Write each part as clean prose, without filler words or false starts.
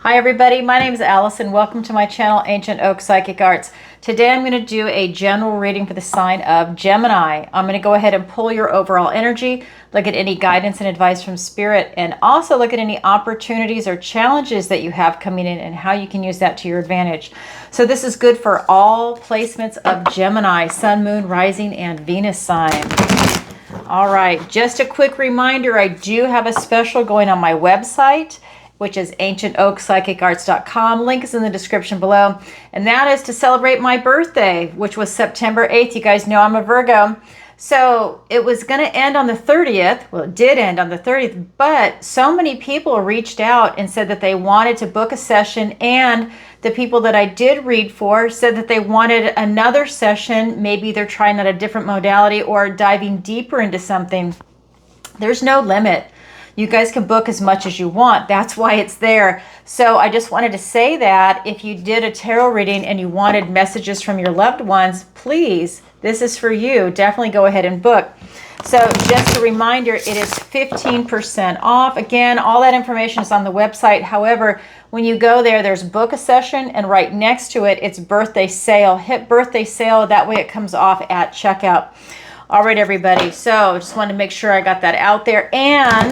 Hi everybody, my name is Allison. Welcome to my channel, Ancient Oak Psychic Arts. Today I'm going to do a general reading for the sign of Gemini. I'm going to go ahead and pull your overall energy, look at any guidance and advice from Spirit, and also look at any opportunities or challenges that you have coming in and how you can use that to your advantage. So this is good for all placements of Gemini, Sun, Moon, Rising, and Venus sign. All right, just a quick reminder, I do have a special going on my website, which is ancientoakpsychicarts.com. Link is in the description below. And that is to celebrate my birthday, which was September 8th. You guys know I'm a Virgo. So it was going to end on the 30th. Well, it did end on the 30th, but so many people reached out and said that they wanted to book a session, and the people that I did read for said that they wanted another session. Maybe they're trying out a different modality or diving deeper into something. There's no limit. You guys can book as much as you want. That's why it's there. So I just wanted to say that if you did a tarot reading and you wanted messages from your loved ones, please, this is for you. Definitely go ahead and book. So just a reminder, it is 15% off. Again, all that information is on the website. However, when you go there, there's book a session, and right next to it, it's birthday sale. Hit birthday sale. That way it comes off at checkout. All right, everybody. So just wanted to make sure I got that out there. And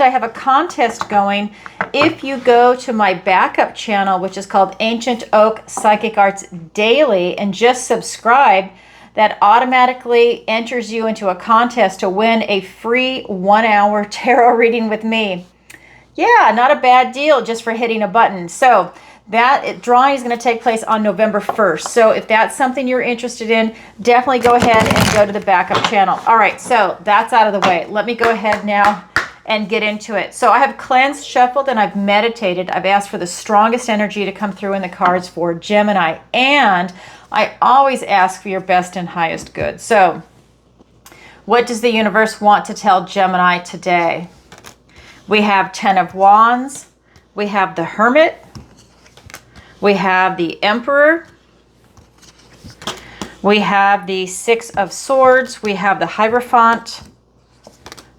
I have a contest going. If you go to my backup channel, which is called Ancient Oak Psychic Arts Daily, and just subscribe, that automatically enters you into a contest to win a free 1-hour tarot reading with me. Yeah, not a bad deal just for hitting a button. So that drawing is going to take place on November 1st. So if that's something you're interested in, definitely go ahead and go to the backup channel. All right, so that's out of the way. Let me go ahead now and get into it. So I have cleansed, shuffled, and I've meditated. I've asked for the strongest energy to come through in the cards for Gemini. And I always ask for your best and highest good. So what does the universe want to tell Gemini today? We have 10 of Wands. We have the Hermit. We have the Emperor. We have the 6 of Swords. We have the Hierophant.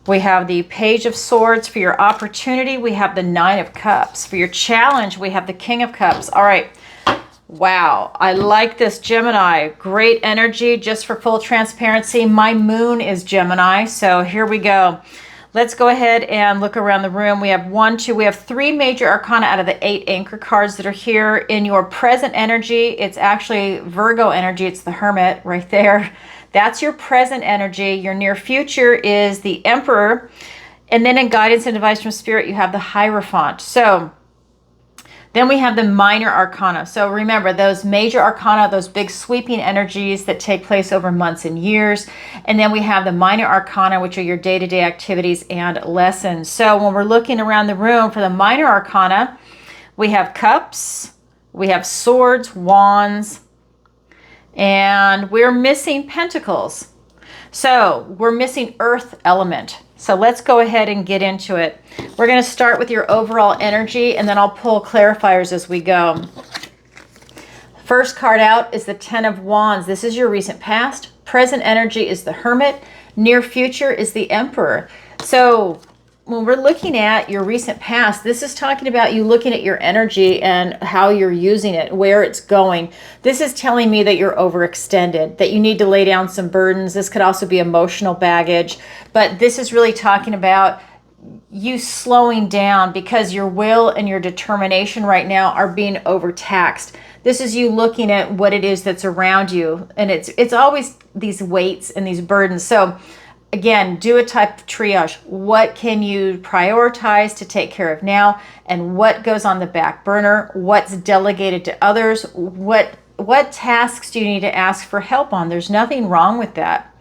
We have the Page of Swords for your opportunity. We have the 9 of Cups. For your challenge, we have the King of Cups. All right. Wow. I like this, Gemini. Great energy. Just for full transparency, my moon is Gemini. So here we go. Let's go ahead and look around the room. We have 1, 2, we have 3 major arcana out of the 8 anchor cards that are here. In your present energy, it's actually Virgo energy. It's the Hermit right there. That's your present energy. Your near future is the Emperor. And then in guidance and advice from Spirit, you have the Hierophant. So then we have the minor arcana. So remember, those major arcana, those big sweeping energies that take place over months and years. And then we have the minor arcana, which are your day-to-day activities and lessons. So when we're looking around the room for the minor arcana, we have cups, we have swords, wands, and we're missing pentacles. So we're missing earth element. So let's go ahead and get into it. We're going to start with your overall energy, and then I'll pull clarifiers as we go. First card out is the 10 of Wands. This is your recent past. Present energy is the Hermit. Near future is the Emperor. So when we're looking at your recent past, this is talking about you looking at your energy and how you're using it, where it's going. This is telling me that you're overextended, that you need to lay down some burdens. This could also be emotional baggage, but this is really talking about you slowing down because your will and your determination right now are being overtaxed. This is you looking at what it is that's around you, and it's always these weights and these burdens. So again, do a type of triage. What can you prioritize to take care of now, and what goes on the back burner? What's delegated to others? What tasks do you need to ask for help on? There's nothing wrong with that,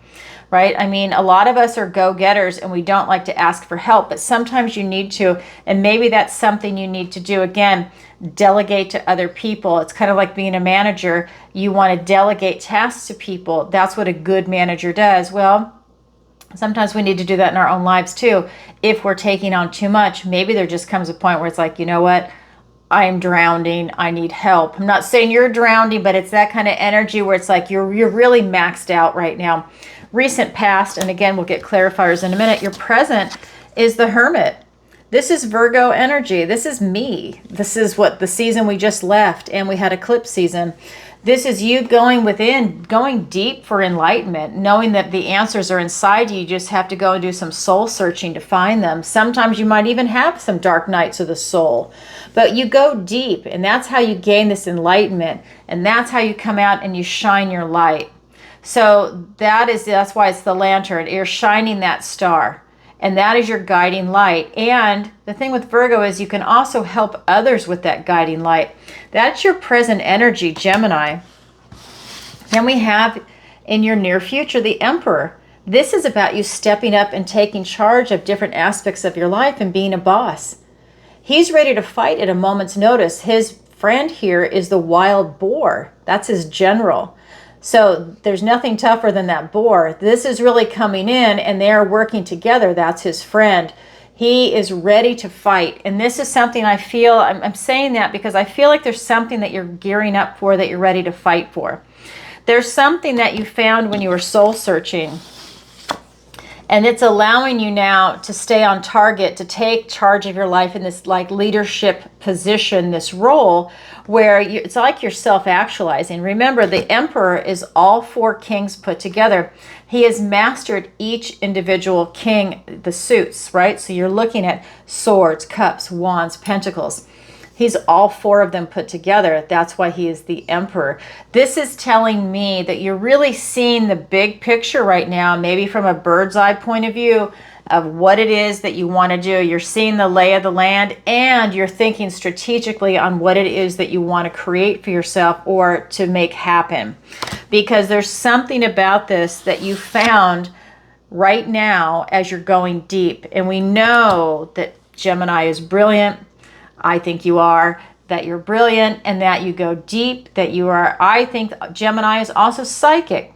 right? I mean, a lot of us are go-getters and we don't like to ask for help, but sometimes you need to, and maybe that's something you need to do. Again, delegate to other people. It's kind of like being a manager. You want to delegate tasks to people. That's what a good manager does. Well, sometimes we need to do that in our own lives too. If we're taking on too much, maybe there just comes a point where it's like, you know what? I am drowning. I need help. I'm not saying you're drowning, but it's that kind of energy where it's like you're really maxed out right now. Recent past, and again, we'll get clarifiers in a minute. Your present is the Hermit. This is Virgo energy. This is me. This is what the season we just left, and we had eclipse season. This is you going within, going deep for enlightenment, knowing that the answers are inside you. You just have to go and do some soul searching to find them. Sometimes you might even have some dark nights of the soul, but you go deep, and that's how you gain this enlightenment, and that's how you come out and you shine your light. So that's why it's the lantern. You're shining that star. And that is your guiding light. And the thing with Virgo is you can also help others with that guiding light. That's your present energy, Gemini. Then we have in your near future, the Emperor. This is about you stepping up and taking charge of different aspects of your life and being a boss. He's ready to fight at a moment's notice. His friend here is the wild boar. That's his general. So there's nothing tougher than that boar. This is really coming in, and they're working together. That's his friend. He is ready to fight. And this is something I feel, I'm saying that because I feel like there's something that you're gearing up for, that you're ready to fight for. There's something that you found when you were soul searching. And it's allowing you now to stay on target, to take charge of your life in this like leadership position, this role where it's like you're self-actualizing. Remember, the Emperor is all four kings put together. He has mastered each individual king, the suits, right? So you're looking at swords, cups, wands, pentacles. He's all four of them put together. That's why he is the Emperor. This is telling me that you're really seeing the big picture right now, maybe from a bird's eye point of view of what it is that you want to do. You're seeing the lay of the land, and you're thinking strategically on what it is that you want to create for yourself or to make happen. Because there's something about this that you found right now as you're going deep. And we know that Gemini is brilliant. I think you are, that you're brilliant, and that you go deep, that you are, I think Gemini is also psychic.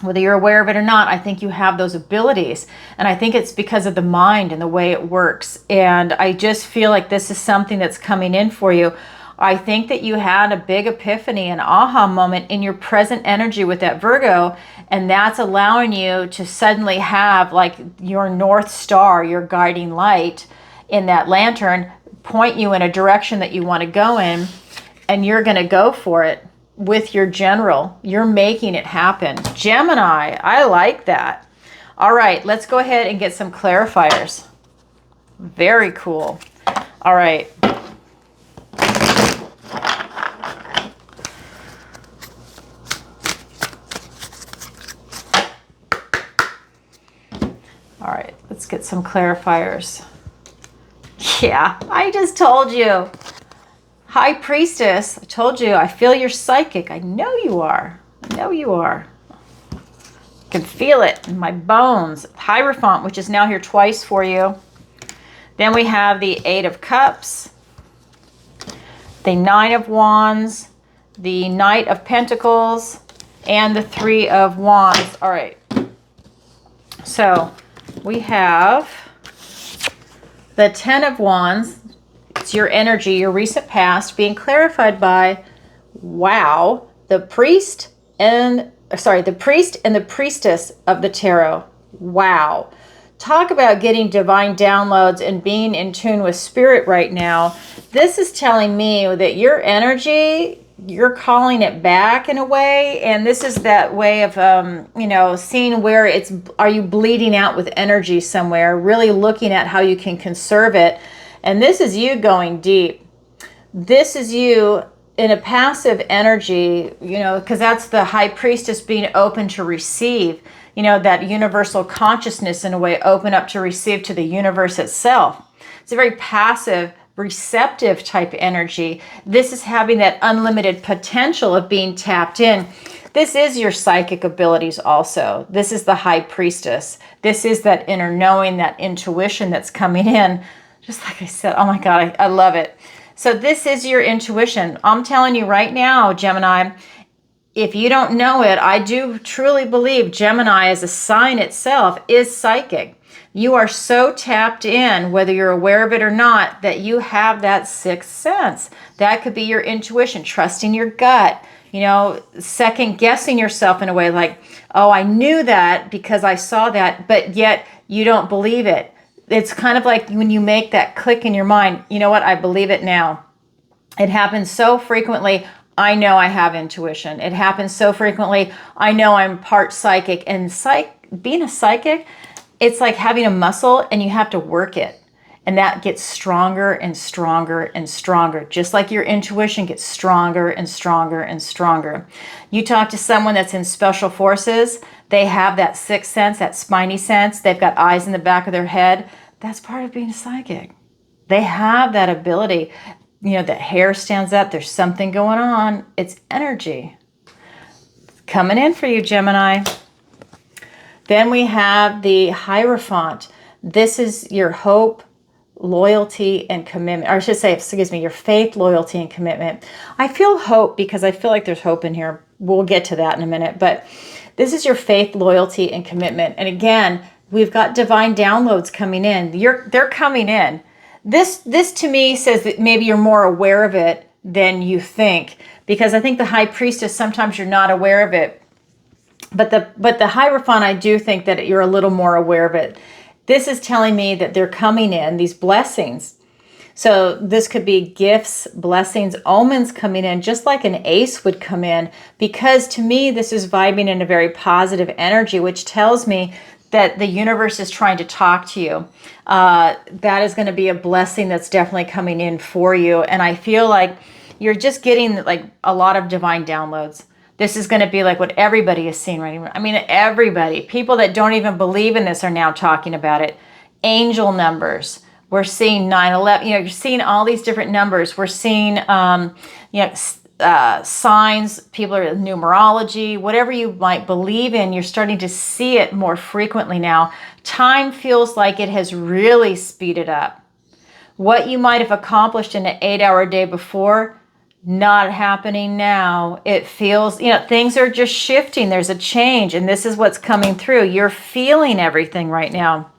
Whether you're aware of it or not, I think you have those abilities. And I think it's because of the mind and the way it works. And I just feel like this is something that's coming in for you. I think that you had a big epiphany, an aha moment in your present energy with that Virgo, and that's allowing you to suddenly have like your North Star, your guiding light in that lantern, point you in a direction that you want to go in, and you're going to go for it with your general. You're making it happen. Gemini, I like that. All right, let's go ahead and get some clarifiers. Very cool. All right. All right, let's get some clarifiers. Yeah, I just told you. High Priestess, I told you, I feel you're psychic. I know you are. I know you are. I can feel it in my bones. Hierophant, which is now here twice for you. Then we have the Eight of Cups, the Nine of Wands, the Knight of Pentacles, and the Three of Wands. All right. So we have the Ten of Wands. It's your energy, your recent past, being clarified by, wow, the priest and the priestess of the tarot. Wow. Talk about getting divine downloads and being in tune with spirit right now. This is telling me that your energy, you're calling it back in a way, and this is that way of seeing where it's, are you bleeding out with energy somewhere, really looking at how you can conserve it. And this is you going deep. This is you in a passive energy, because that's the High Priestess being open to receive, that universal consciousness in a way, open up to receive to the universe itself. It's a very passive, receptive type energy. This is having that unlimited potential of being tapped in. This is your psychic abilities also. This is the High Priestess. This is that inner knowing, that intuition that's coming in. Just like I said, oh my God, I love it. So this is your intuition. I'm telling you right now, Gemini, if you don't know it, I do truly believe Gemini as a sign itself is psychic. You are so tapped in, whether you're aware of it or not, that you have that sixth sense. That could be your intuition, trusting your gut, second guessing yourself in a way like, oh, I knew that because I saw that, but yet you don't believe it. it's kind of like when you make that click in your mind, you know what, I believe it now. It happens so frequently. I know I have intuition. It happens so frequently. I know I'm part psychic. And being a psychic, it's like having a muscle and you have to work it. And that gets stronger and stronger and stronger. Just like your intuition gets stronger and stronger and stronger. You talk to someone that's in special forces, they have that sixth sense, that spidey sense. They've got eyes in the back of their head. That's part of being a psychic. They have that ability. You know, that hair stands up. There's something going on. It's energy. Coming in for you, Gemini. Then we have the Hierophant. This is your hope, loyalty, and commitment. Or I should say, excuse me, your faith, loyalty, and commitment. I feel hope because I feel like there's hope in here. We'll get to that in a minute. But this is your faith, loyalty, and commitment. And again, we've got divine downloads coming in. They're coming in. This to me says that maybe you're more aware of it than you think, because I think the High Priestess, sometimes you're not aware of it. But the Hierophant, I do think that you're a little more aware of it. This is telling me that they're coming in, these blessings. So this could be gifts, blessings, omens coming in, just like an ace would come in, because to me, this is vibing in a very positive energy, which tells me that the universe is trying to talk to you. That is going to be a blessing that's definitely coming in for you. And I feel like you're just getting like a lot of divine downloads. This is going to be like what everybody is seeing right now. I mean, everybody. People that don't even believe in this are now talking about it. Angel numbers. We're seeing 9/11. You know, you're seeing all these different numbers. We're seeing, signs. People are numerology. Whatever you might believe in, you're starting to see it more frequently now. Time feels like it has really speeded up. What you might have accomplished in an 8-hour day before, not happening now. It feels, things are just shifting. There's a change, and this is what's coming through. You're feeling everything right now.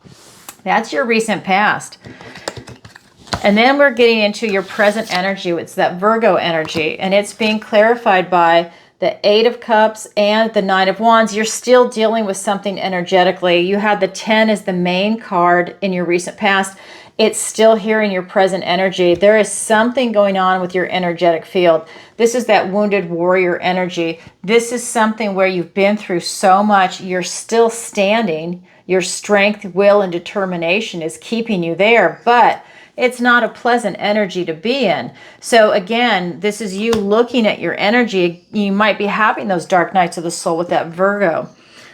That's your recent past. And then we're getting into your present energy. It's that Virgo energy, and it's being clarified by the 8 of Cups and the 9 of Wands. You're still dealing with something energetically. You had the 10 as the main card in your recent past. It's still here in your present energy. There is something going on with your energetic field. This is that wounded warrior energy. This is something where you've been through so much. You're still standing. Your strength, will, and determination is keeping you there, but it's not a pleasant energy to be in. So again, this is you looking at your energy. You might be having those dark nights of the soul with that Virgo,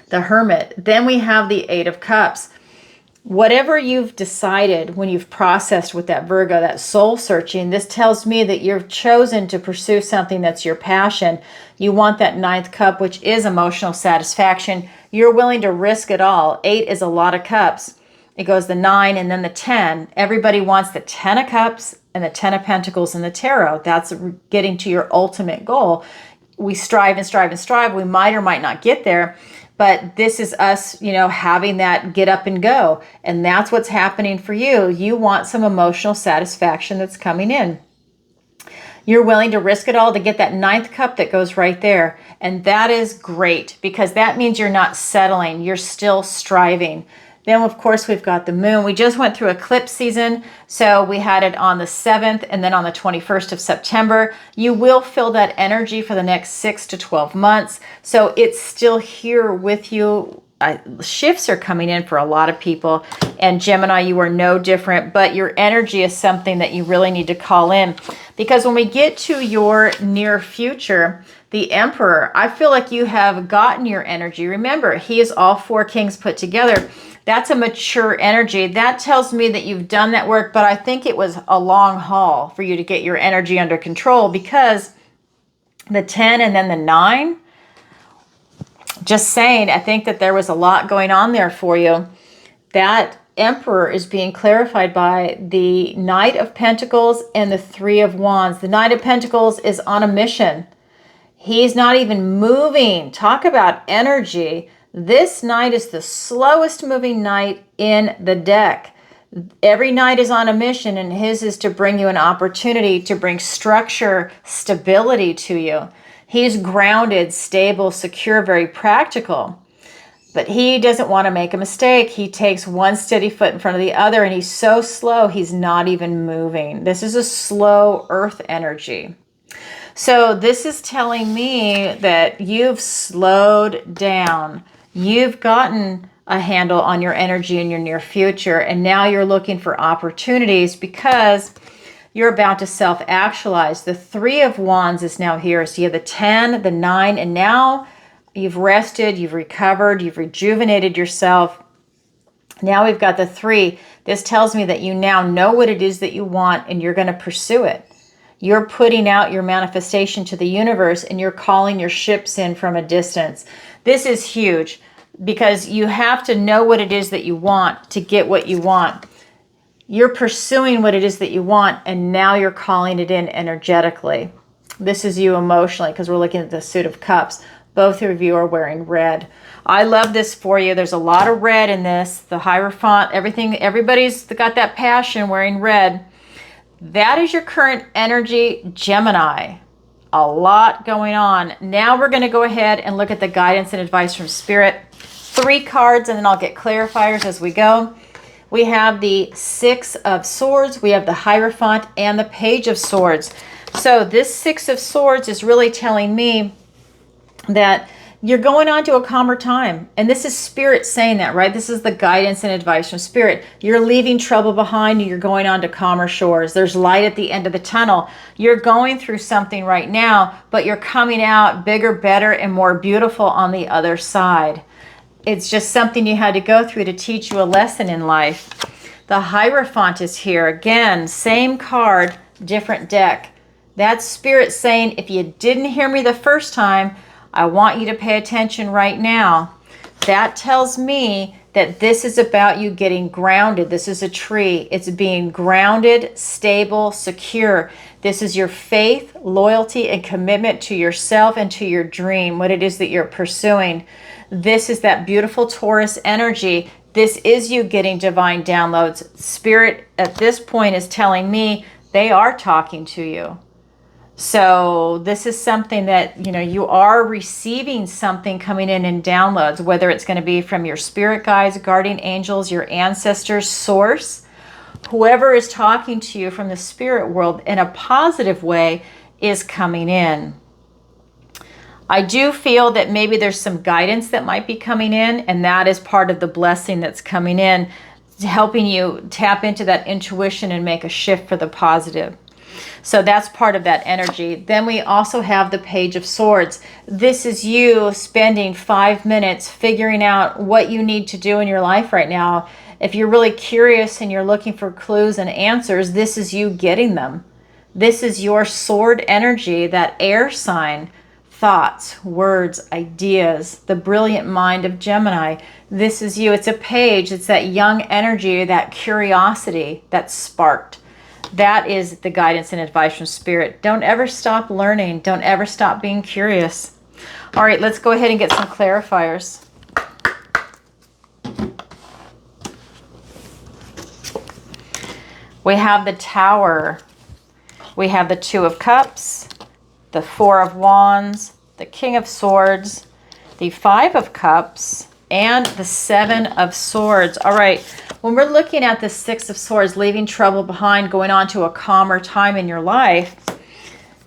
the Hermit. Then we have the 8 of Cups. Whatever you've decided when you've processed with that Virgo, that soul searching, this tells me that you've chosen to pursue something that's your passion. You want that 9th cup, which is emotional satisfaction. You're willing to risk it all. 8 is a lot of cups. It goes the 9 and then the 10. Everybody wants the 10 of Cups and the 10 of Pentacles in the tarot. That's getting to your ultimate goal. We strive and strive and strive. We might or might not get there. But this is us, having that get up and go. And that's what's happening for you. You want some emotional satisfaction that's coming in. You're willing to risk it all to get that 9th cup that goes right there. And that is great, because that means you're not settling. You're still striving. Then, of course, we've got the moon. We just went through eclipse season. So we had it on the 7th and then on the 21st of September. You will feel that energy for the next 6 to 12 months. So it's still here with you. Shifts are coming in for a lot of people. And Gemini, you are no different. But your energy is something that you really need to call in. Because when we get to your near future, the Emperor, I feel like you have gotten your energy. Remember, he is all 4 kings put together. That's a mature energy. That tells me that you've done that work, but I think it was a long haul for you to get your energy under control, because the 10 and then the 9, just saying, I think that there was a lot going on there for you. That Emperor is being clarified by the Knight of Pentacles and the 3 of Wands. The Knight of Pentacles is on a mission. He's not even moving. Talk about energy. This knight is the slowest moving knight in the deck. Every knight is on a mission, and his is to bring you an opportunity to bring structure, stability to you. He's grounded, stable, secure, very practical. But he doesn't want to make a mistake. He takes one steady foot in front of the other, and he's so slow, he's not even moving. This is a slow earth energy. So this is telling me that you've slowed down. You've gotten a handle on your energy in your near future, and now you're looking for opportunities because you're about to self-actualize. The 3 of Wands is now here. So you have the 10, the 9, and now you've rested, you've recovered, you've rejuvenated yourself. Now we've got the 3. This tells me that you now know what it is that you want and you're going to pursue it. You're putting out your manifestation to the universe and you're calling your ships in from a distance. This is huge because you have to know what it is that you want to get what you want. You're pursuing what it is that you want and now you're calling it in energetically. This is you emotionally because we're looking at the Suit of Cups. Both of you are wearing red. I love this for you. There's a lot of red in this. The Hierophant, everything, everybody's got that passion wearing red. That is your current energy, Gemini. A lot going on. Now we're going to go ahead and look at the guidance and advice from Spirit. 3 cards, and then I'll get clarifiers as we go. We have the 6 of Swords, we have the Hierophant, and the Page of Swords. So this 6 of Swords is really telling me that you're going on to a calmer time. And this is Spirit saying that, right? This is the guidance and advice from Spirit. You're leaving trouble behind and you're going on to calmer shores. There's light at the end of the tunnel. You're going through something right now, but you're coming out bigger, better, and more beautiful on the other side. It's just something you had to go through to teach you a lesson in life. The Hierophant is here. Again, same card, different deck. That's Spirit saying, if you didn't hear me the first time, I want you to pay attention right now. That tells me that this is about you getting grounded. This is a tree. It's being grounded, stable, secure. This is your faith, loyalty, and commitment to yourself and to your dream, what it is that you're pursuing. This is that beautiful Taurus energy. This is you getting divine downloads. Spirit at this point is telling me they are talking to you. So this is something that, you are receiving something coming in downloads, whether it's going to be from your spirit guides, guardian angels, your ancestors, source, whoever is talking to you from the spirit world in a positive way is coming in. I do feel that maybe there's some guidance that might be coming in, and that is part of the blessing that's coming in, helping you tap into that intuition and make a shift for the positive. So that's part of that energy. Then we also have the Page of Swords. This is you spending 5 minutes figuring out what you need to do in your life right now. If you're really curious and you're looking for clues and answers, this is you getting them. This is your sword energy, that air sign, thoughts, words, ideas, the brilliant mind of Gemini. This is you. It's a page. It's that young energy, that curiosity that's sparked. That is the guidance and advice from Spirit. Don't ever stop learning. Don't ever stop being curious. All right, let's go ahead and get some clarifiers. We have the Tower. We have the 2 of Cups, the 4 of Wands, the King of Swords, the 5 of Cups, and the 7 of Swords. All right, when we're looking at the 6 of Swords, leaving trouble behind, going on to a calmer time in your life,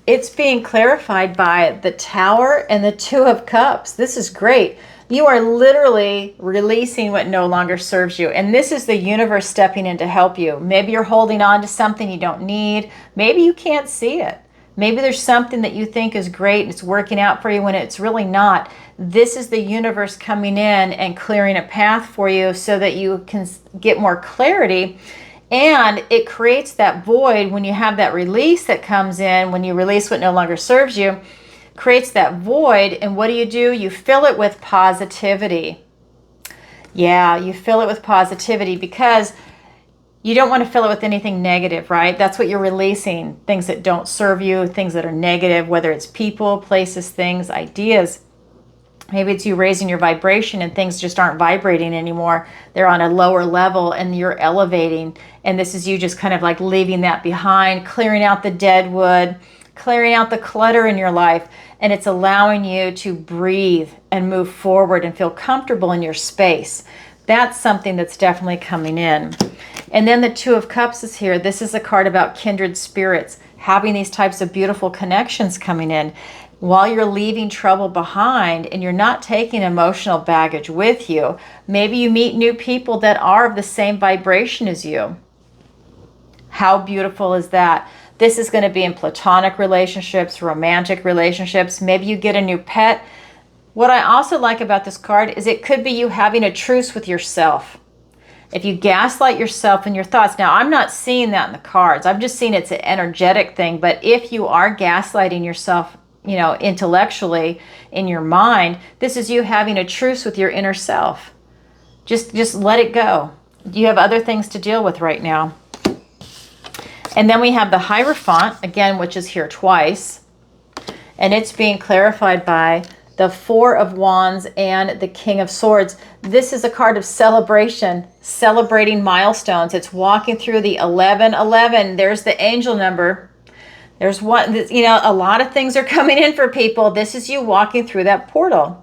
it's being clarified by the Tower and the 2 of Cups. This is great. You are literally releasing what no longer serves you. And this is the universe stepping in to help you. Maybe you're holding on to something you don't need. Maybe you can't see it. Maybe there's something that you think is great and it's working out for you when it's really not. This is the universe coming in and clearing a path for you so that you can get more clarity. And it creates that void when you have that release that comes in, when you release what no longer serves you, creates that void. And what do? You fill it with positivity. Yeah, you fill it with positivity because you don't want to fill it with anything negative, right? That's what you're releasing, things that don't serve you, things that are negative, whether it's people, places, things, ideas. Maybe it's you raising your vibration and things just aren't vibrating anymore. They're on a lower level and you're elevating. And this is you just kind of like leaving that behind, clearing out the dead wood, clearing out the clutter in your life, and it's allowing you to breathe and move forward and feel comfortable in your space. That's something that's definitely coming in. And then the Two of Cups is here. This is a card about kindred spirits, having these types of beautiful connections coming in while you're leaving trouble behind and you're not taking emotional baggage with you. Maybe you meet new people that are of the same vibration as you. How beautiful is that? This is going to be in platonic relationships, romantic relationships. Maybe you get a new pet. What I also like about this card is it could be you having a truce with yourself. If you gaslight yourself and your thoughts, now I'm not seeing that in the cards. I'm just seeing it's an energetic thing. But if you are gaslighting yourself, you know, intellectually in your mind, this is you having a truce with your inner self. Just let it go. You have other things to deal with right now. And then we have the Hierophant, again, which is here twice. And it's being clarified by the Four of Wands and the King of Swords. This is a card of celebration, celebrating milestones. It's walking through the 1111. There's the angel number. There's one, you know, a lot of things are coming in for people. This is you walking through that portal.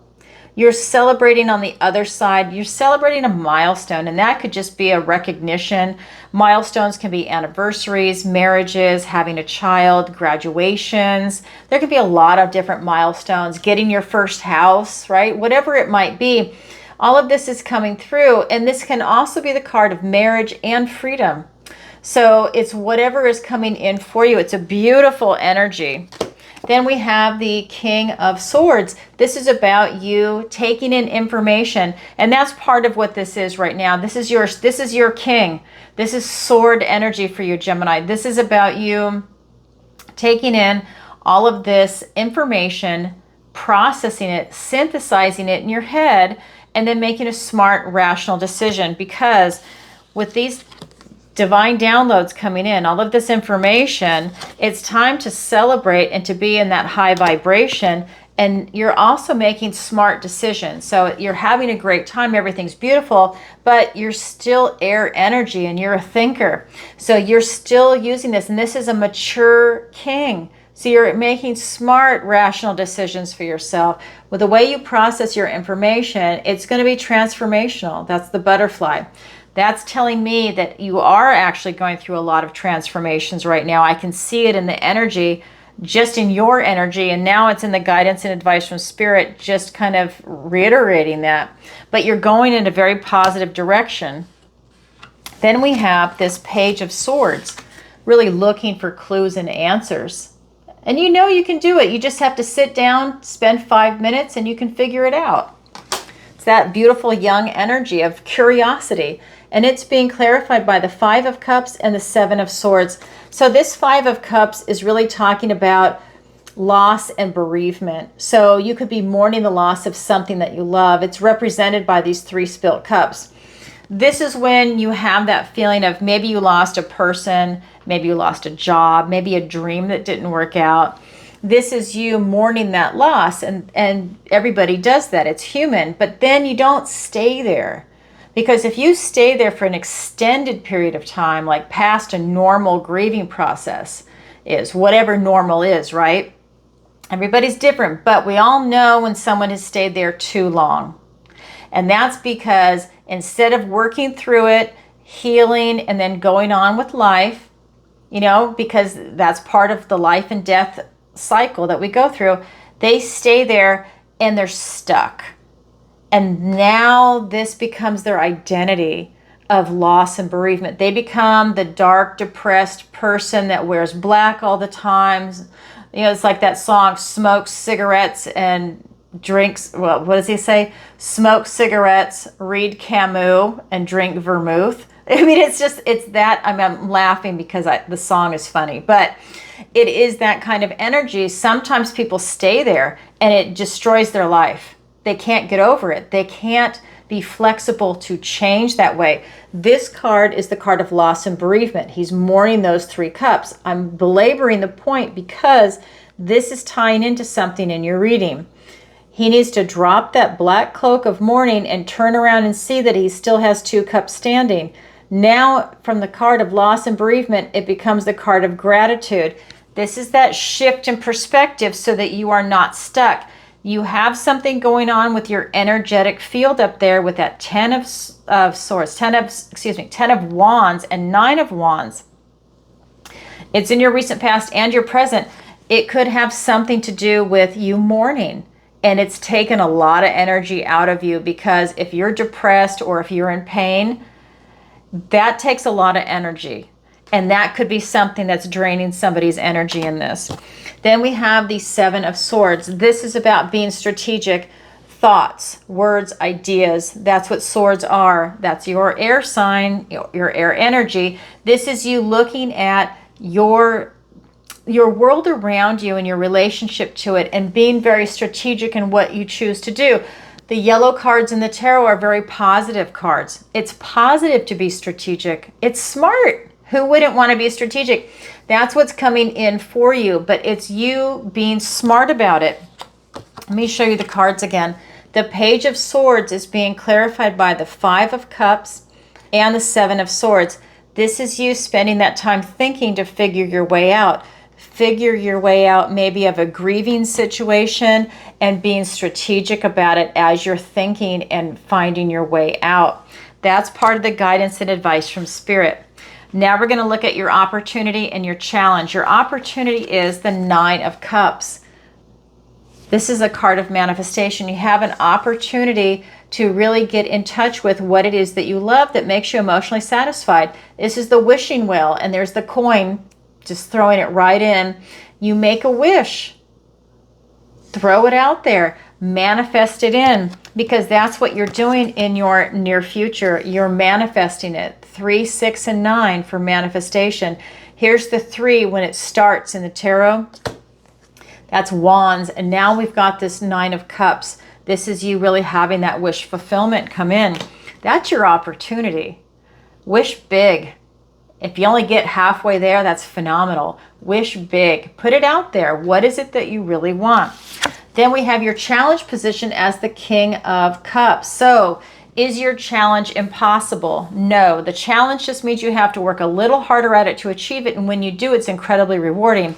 You're celebrating on the other side. You're celebrating a milestone, and that could just be a recognition. Milestones can be anniversaries, marriages, having a child, graduations. There could be a lot of different milestones, getting your first house, right? Whatever it might be. All of this is coming through, and this can also be the card of marriage and freedom. So it's whatever is coming in for you. It's a beautiful energy. Then we have the King of Swords. This is about you taking in information, and that's part of what this is right now. This is your king. This is sword energy for you, Gemini. This is about you taking in all of this information, processing it, synthesizing it in your head, and then making a smart, rational decision. Because with these divine downloads coming in, all of this information, it's time to celebrate and to be in that high vibration. And you're also making smart decisions. So you're having a great time. Everything's beautiful, but you're still air energy and you're a thinker. So you're still using this. And this is a mature king. So you're making smart, rational decisions for yourself. With the way you process your information, it's going to be transformational. That's the butterfly. That's telling me that you are actually going through a lot of transformations right now. I can see it in the energy, just in your energy, and now it's in the guidance and advice from Spirit, just kind of reiterating that. But you're going in a very positive direction. Then we have this Page of Swords, really looking for clues and answers. And you know you can do it. You just have to sit down, spend 5 minutes, and you can figure it out. It's that beautiful young energy of curiosity. And it's being clarified by the Five of Cups and the Seven of Swords. So this Five of Cups is really talking about loss and bereavement. So you could be mourning the loss of something that you love. It's represented by these 3 spilt cups. This is when you have that feeling of maybe you lost a person, maybe you lost a job, maybe a dream that didn't work out. This is you mourning that loss, and everybody does that. It's human. But then you don't stay there. Because if you stay there for an extended period of time, like past a normal grieving process is, whatever normal is, right? Everybody's different, but we all know when someone has stayed there too long. And that's because instead of working through it, healing, and then going on with life, you know, because that's part of the life and death cycle that we go through, they stay there and they're stuck. And now this becomes their identity of loss and bereavement. They become the dark, depressed person that wears black all the time. You know, it's like that song, smokes cigarettes and drinks, well, what does he say? Smoke cigarettes, read Camus, and drink vermouth. I mean, it's that, I'm laughing because the song is funny, but it is that kind of energy. Sometimes people stay there and it destroys their life. They can't get over it. They can't be flexible to change that way. This card is the card of loss and bereavement. He's mourning those 3 cups. I'm belaboring the point because this is tying into something in your reading. He needs to drop that black cloak of mourning and turn around and see that he still has 2 cups standing. Now, from the card of loss and bereavement, it becomes the card of gratitude. This is that shift in perspective so that you are not stuck. You have something going on with your energetic field up there with that 10 of swords, 10 of wands and 9 of wands. It's in your recent past and your present. It could have something to do with you mourning, and it's taken a lot of energy out of you, because if you're depressed or if you're in pain, that takes a lot of energy. And that could be something that's draining somebody's energy in this. Then we have the 7 of swords. This is about being strategic. Thoughts, words, ideas. That's what swords are. That's your air sign, your air energy. This is you looking at your world around you and your relationship to it, and being very strategic in what you choose to do. The yellow cards in the tarot are very positive cards. It's positive to be strategic. It's smart. Who wouldn't want to be strategic? That's what's coming in for you, but it's you being smart about it. Let me show you the cards again. The Page of Swords is being clarified by the 5 of Cups and the 7 of Swords. This is you spending that time thinking to figure your way out. Figure your way out maybe of a grieving situation, and being strategic about it as you're thinking and finding your way out. That's part of the guidance and advice from Spirit. Now we're going to look at your opportunity and your challenge. Your opportunity is the 9 of Cups. This is a card of manifestation. You have an opportunity to really get in touch with what it is that you love that makes you emotionally satisfied. This is the wishing well, and there's the coin, just throwing it right in. You make a wish. Throw it out there. Manifest it in, because that's what you're doing in your near future. You're manifesting it. 3, 6, and 9 for manifestation. Here's the 3 when it starts in the tarot. That's wands. And now we've got this 9 of cups. This is you really having that wish fulfillment come in. That's your opportunity. Wish big. If you only get halfway there, that's phenomenal. Wish big. Put it out there. What is it that you really want? Then we have your challenge position as the King of Cups. So, is your challenge impossible? No. The challenge just means you have to work a little harder at it to achieve it, and when you do, it's incredibly rewarding.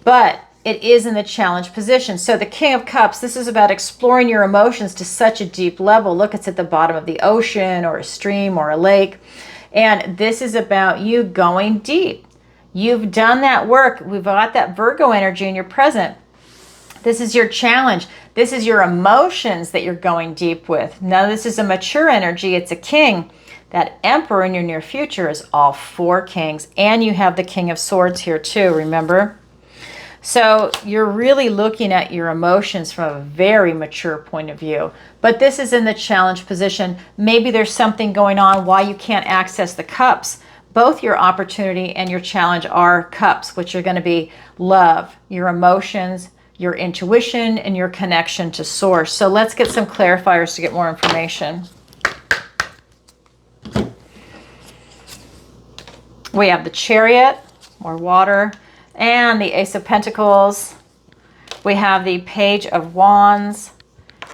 But it is in the challenge position. So the King of Cups, this is about exploring your emotions to such a deep level. Look, it's at the bottom of the ocean or a stream or a lake. And this is about you going deep. You've done that work. We've got that Virgo energy in your present. This is your challenge. This is your emotions that you're going deep with. Now, this is a mature energy. It's a king. That Emperor in your near future is all 4 kings. And you have the King of Swords here too, remember? So you're really looking at your emotions from a very mature point of view. But this is in the challenge position. Maybe there's something going on why you can't access the cups. Both your opportunity and your challenge are cups, which are going to be love, your emotions, your intuition, and your connection to source. So let's get some clarifiers to get more information. We have the Chariot, more water, and the Ace of Pentacles. We have the Page of Wands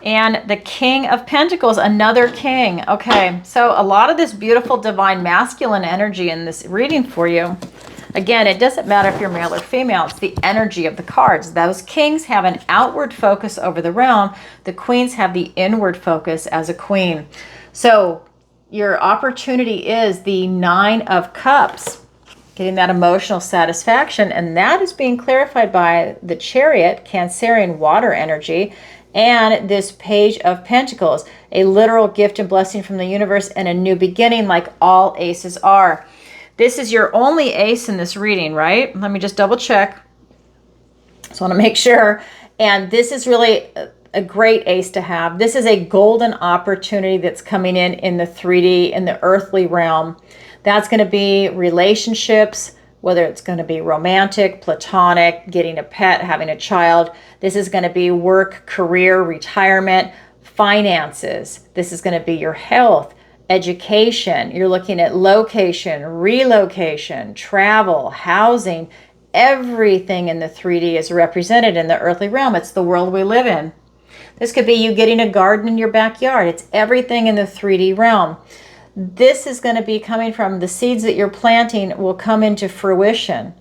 and the King of Pentacles, another king. Okay, so a lot of this beautiful divine masculine energy in this reading for you. Again, it doesn't matter if you're male or female. It's the energy of the cards. Those kings have an outward focus over the realm. The queens have the inward focus as a queen. So your opportunity is the 9 of Cups, getting that emotional satisfaction. And that is being clarified by the Chariot, Cancerian water energy, and this Page of Pentacles, a literal gift and blessing from the universe and a new beginning, like all aces are. This is your only ace in this reading, right? Let me just double check. Just want to make sure. And this is really a great ace to have. This is a golden opportunity that's coming in the 3D, in the earthly realm. That's going to be relationships, whether it's going to be romantic, platonic, getting a pet, having a child. This is going to be work, career, retirement, finances. This is going to be your health, education. You're looking at location, relocation, travel, housing. Everything in the 3D is represented in the earthly realm. It's the world we live in. This could be you getting a garden in your backyard. It's everything in the 3D realm. This is going to be coming from the seeds that you're planting will come into fruition.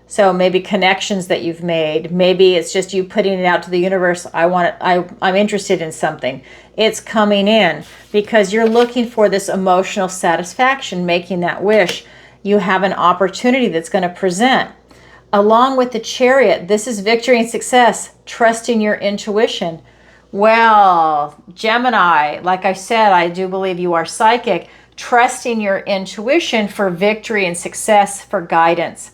So maybe connections that you've made. Maybe it's just you putting it out to the universe. I'm interested in something. It's coming in because you're looking for this emotional satisfaction, making that wish. You have an opportunity that's going to present. Along with the Chariot, this is victory and success, trusting your intuition. Well, Gemini, like I said, I do believe you are psychic, trusting your intuition for victory and success, for guidance.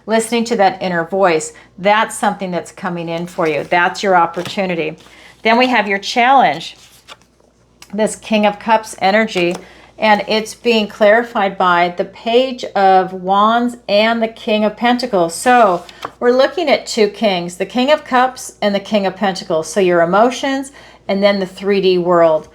Listening to that inner voice, that's something that's coming in for you. That's your opportunity. Then we have your challenge, this King of Cups energy, and it's being clarified by the Page of Wands and the King of Pentacles. So we're looking at two kings, the King of Cups and the King of Pentacles. So your emotions and then the 3D world.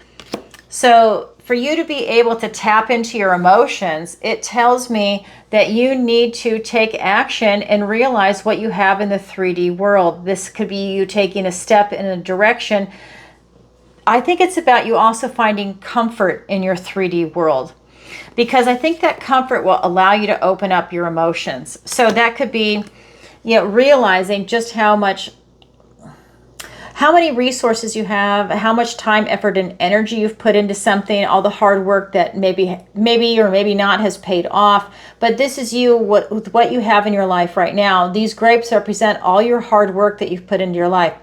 So for you to be able to tap into your emotions, it tells me that you need to take action and realize what you have in the 3D world. This could be you taking a step in a direction. I think it's about you also finding comfort in your 3D world, because I think that comfort will allow you to open up your emotions. So that could be, realizing just how many resources you have, how much time, effort, and energy you've put into something, all the hard work that maybe or maybe not has paid off. But this is you with what you have in your life right now. These grapes represent all your hard work that you've put into your life.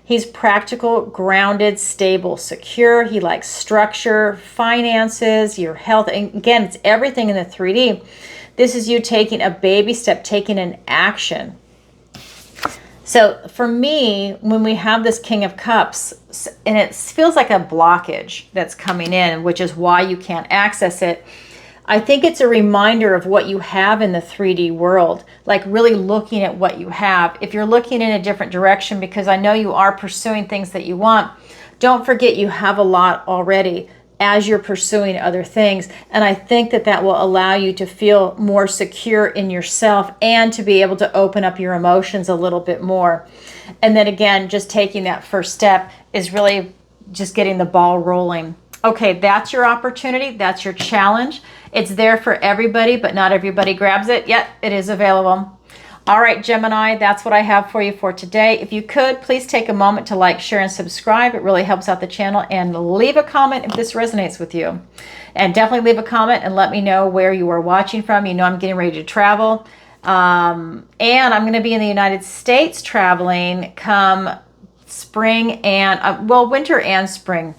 He's practical, grounded, stable, secure. He likes structure, finances, your health. And again, it's everything in the 3D. This is you taking a baby step, taking an action. So for me, when we have this King of Cups, and it feels like a blockage that's coming in, which is why you can't access it, I think it's a reminder of what you have in the 3D world, like really looking at what you have. If you're looking in a different direction, because I know you are pursuing things that you want, don't forget you have a lot already as you're pursuing other things. And I think that that will allow you to feel more secure in yourself and to be able to open up your emotions a little bit more. And then again, just taking that first step is really just getting the ball rolling. Okay, that's your opportunity. That's your challenge. It's there for everybody, but not everybody grabs it. Yet it is available. All right, Gemini, that's what I have for you for today. If you could, please take a moment to like, share, and subscribe. It really helps out the channel. And leave a comment if this resonates with you. And definitely leave a comment and let me know where you are watching from. You know I'm getting ready to travel. And I'm going to be in the United States traveling come spring and, winter and spring.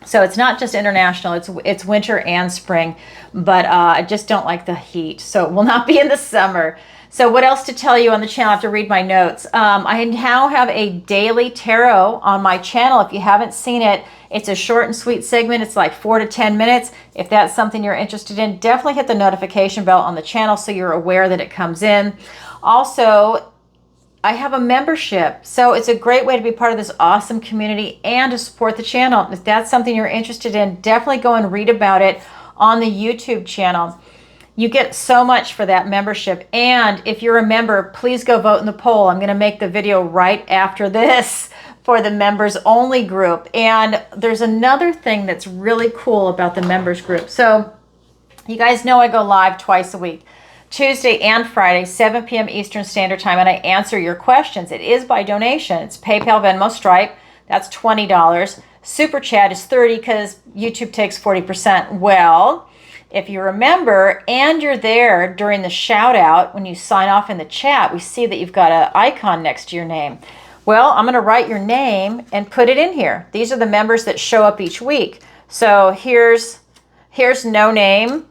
So it's not just international, it's winter and spring, but I just don't like the heat. So it will not be in the summer. So what else to tell you on the channel? I have to read my notes. I now have a daily tarot on my channel. If you haven't seen it, it's a short and sweet segment. It's like 4 to 10 minutes. If that's something you're interested in, definitely hit the notification bell on the channel so you're aware that it comes in. Also, I have a membership, so it's a great way to be part of this awesome community and to support the channel. If that's something you're interested in, definitely go and read about it on the YouTube channel. You get so much for that membership. And if you're a member, please go vote in the poll. I'm going to make the video right after this for the members only group. And there's another thing that's really cool about the members group. So you guys know I go live twice a week. Tuesday and Friday, 7 p.m. Eastern Standard Time, and I answer your questions. It is by donation. It's PayPal, Venmo, Stripe. That's $20. Super Chat is $30 because YouTube takes 40%. Well, if you remember and you're there during the shout out, when you sign off in the chat, we see that you've got an icon next to your name. Well, I'm going to write your name and put it in here. These are the members that show up each week. So here's no name.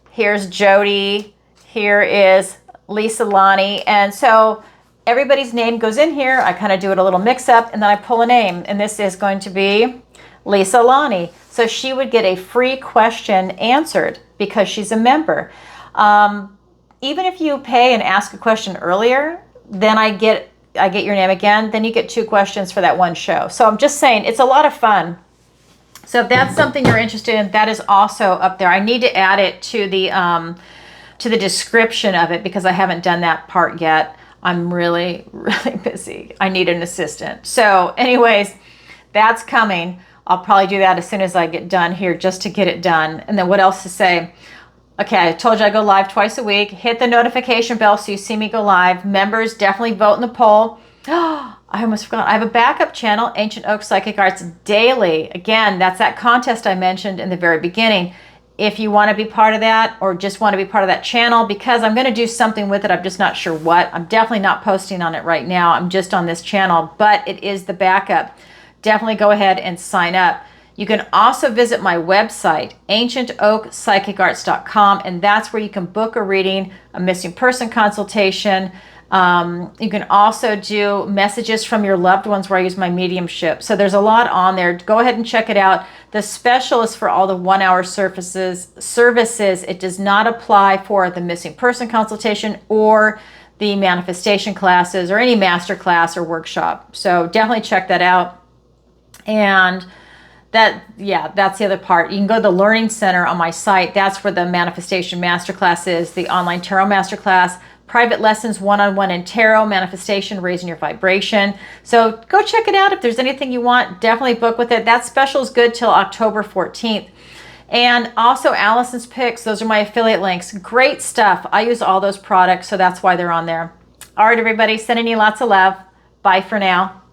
Here's Jody. Here is Lisa Lonnie. And so everybody's name goes in here. I kind of do it a little mix up and then I pull a name. And this is going to be Lisa Lonnie. So she would get a free question answered because she's a member. Even if you pay and ask a question earlier, then I get your name again. Then you get 2 questions for that one show. So I'm just saying it's a lot of fun. So if that's something you're interested in, that is also up there. I need to add it to the description of it because I haven't done that part yet. I'm really, really busy. I need an assistant. So anyways, that's coming. I'll probably do that as soon as I get done here just to get it done. And then what else to say? Okay, I told you I go live twice a week. Hit the notification bell so you see me go live. Members, definitely vote in the poll. I almost forgot. I have a backup channel, Ancient Oak Psychic Arts Daily. Again, that's that contest I mentioned in the very beginning. If you want to be part of that or just want to be part of that channel, because I'm going to do something with it, I'm just not sure what. I'm definitely not posting on it right now. I'm just on this channel, but it is the backup. Definitely go ahead and sign up. You can also visit my website, ancientoakpsychicarts.com, and that's where you can book a reading, a missing person consultation. You can also do messages from your loved ones where I use my mediumship. So there's a lot on there. Go ahead and check it out. The special is for all the 1 hour services. It does not apply for the missing person consultation or the manifestation classes or any master class or workshop. So definitely check that out. And that's the other part. You can go to the Learning Center on my site. That's where the Manifestation Masterclass is, the online tarot masterclass, private lessons, one-on-one in tarot, manifestation, raising your vibration. So go check it out. If there's anything you want, definitely book with it. That special is good till October 14th. And also Allison's Picks. Those are my affiliate links. Great stuff. I use all those products, so that's why they're on there. All right, everybody, sending you lots of love. Bye for now.